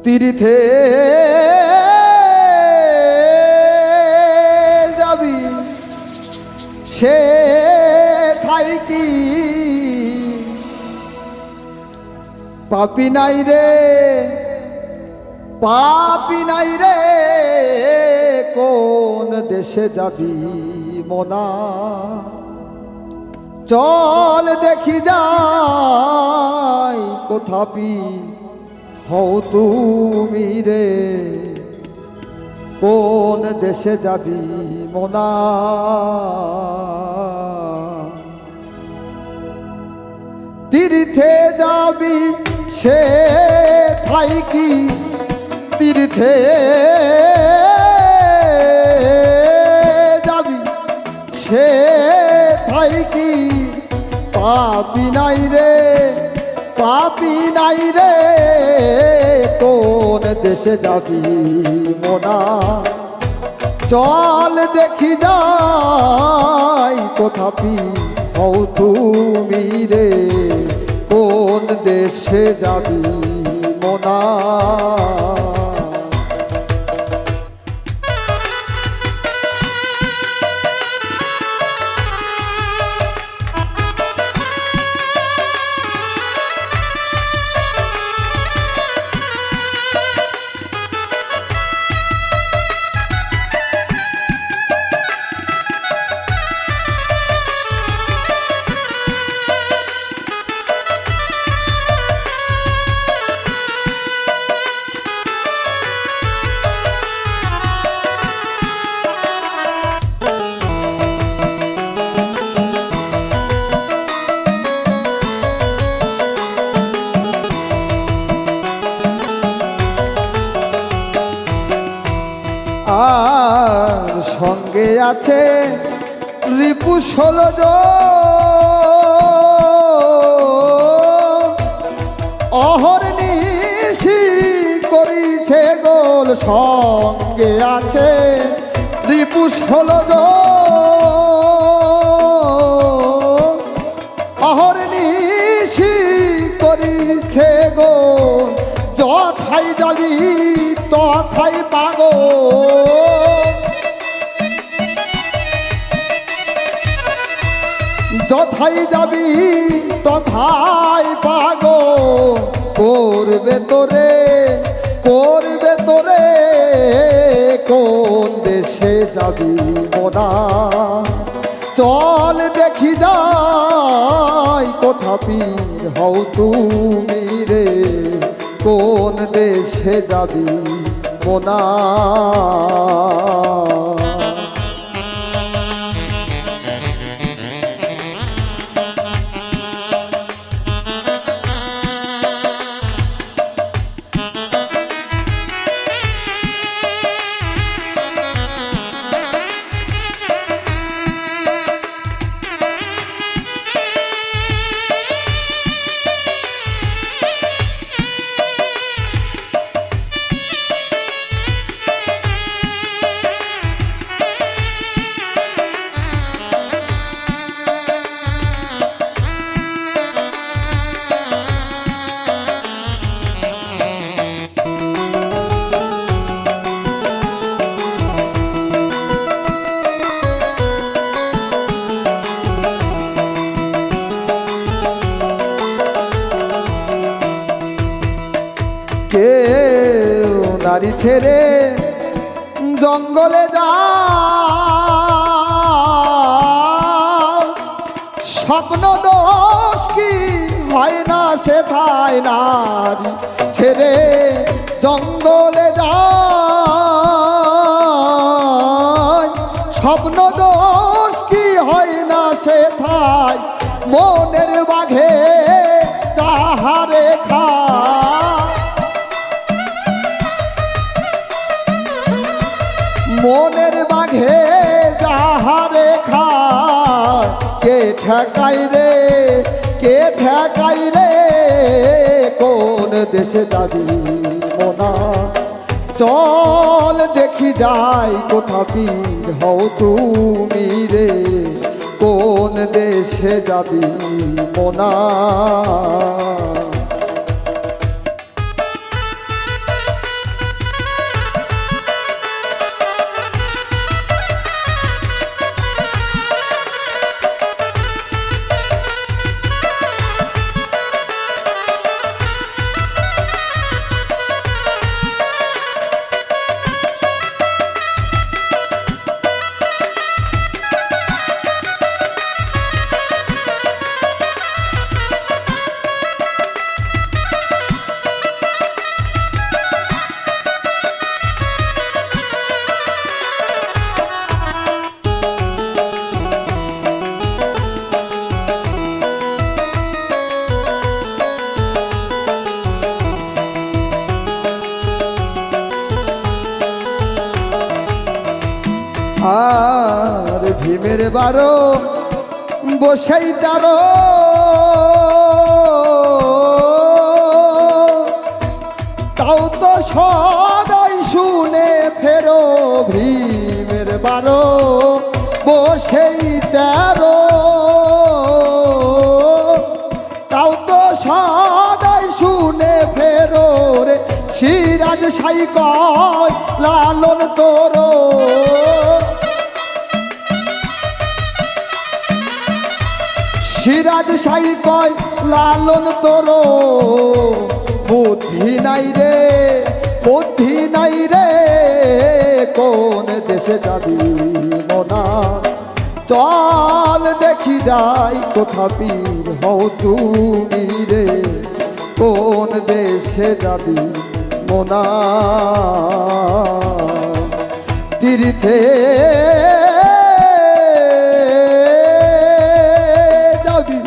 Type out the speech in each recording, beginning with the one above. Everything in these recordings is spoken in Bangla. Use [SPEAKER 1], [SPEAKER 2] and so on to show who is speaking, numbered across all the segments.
[SPEAKER 1] তীর্থে যাবি সে খাই কি পাপি নাই রে পাপি নাই রে কোন দেশে যাবি মোনা চল দেখি যাই কোথাপি হও তুমি রে কোন দেশে যাবি মোনা তীর্থে যাবি সে ঠাই কি তীর্থে যাবি সে ঠাই কি পাপি নাই রে পাপি নাই রে কোন দেশে যাবি মোনা চল দেখি যাই কোথাপি হও তুমি রে কোন দেশে যাবি মোনা আর সঙ্গে আছে রিপু 16 জন অহর্নিশি করিছে গোল সঙ্গে আছে রিপু 16 জন অহর্নিশি করিছে গোল যথাই যাবি তথাই পাগো যথাই যাবি তথাই পাগো করবে তোরে কোন দেশে যাবি মোনা চল দেখি যাই কোথাপি হও তুমি রে কোন দেশে যাবি মোনা কেউ নারী ছেড়ে জঙ্গলে যা স্বপ্ন দোষ কি হয় না সেথায় নারী ছেড়ে জঙ্গলে যায় স্বপ্ন দোষ কি হয় না সেথায় মনের বাঘে তাহারে খা মনের বাঘে যাহারে খায় কে ঠেকাই রে কোন দেশে যাবি মোনা চল দেখি যাই কোথাপি হও তুমি রে কোন দেশে যাবি মোনা আর ভীমের বারো বসেই তারো তাও তো সদাই শুনে ফেরো ভীমের বারো বসেই তেরো তাও তো সদাই শুনে ফেরো রে সিরাজ সাই কয় লালন তোরো সিরাজ সাই কয় লালন তোরো বুদ্ধি নাই রে বুদ্ধি নাই রে কোন দেশে যাবি মোনা চল দেখি যাই কোথা পীর হও তুমি রে কোন দেশে যাবি মোনা তীর্থে যাবি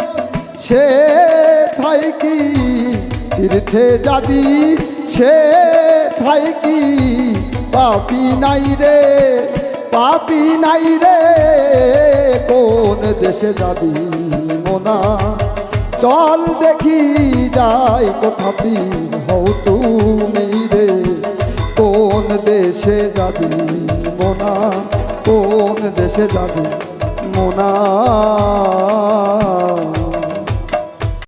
[SPEAKER 1] সে থাই কি তীর্থে যাবি সে থাই কি পাপি নাই রে পাপি নাই রে কোন দেশে যাবি মোনা চল দেখি যাই কোথা পীর হও তুমি রে কোন দেশে যাবি মোনা কোন দেশে যাবি মোনা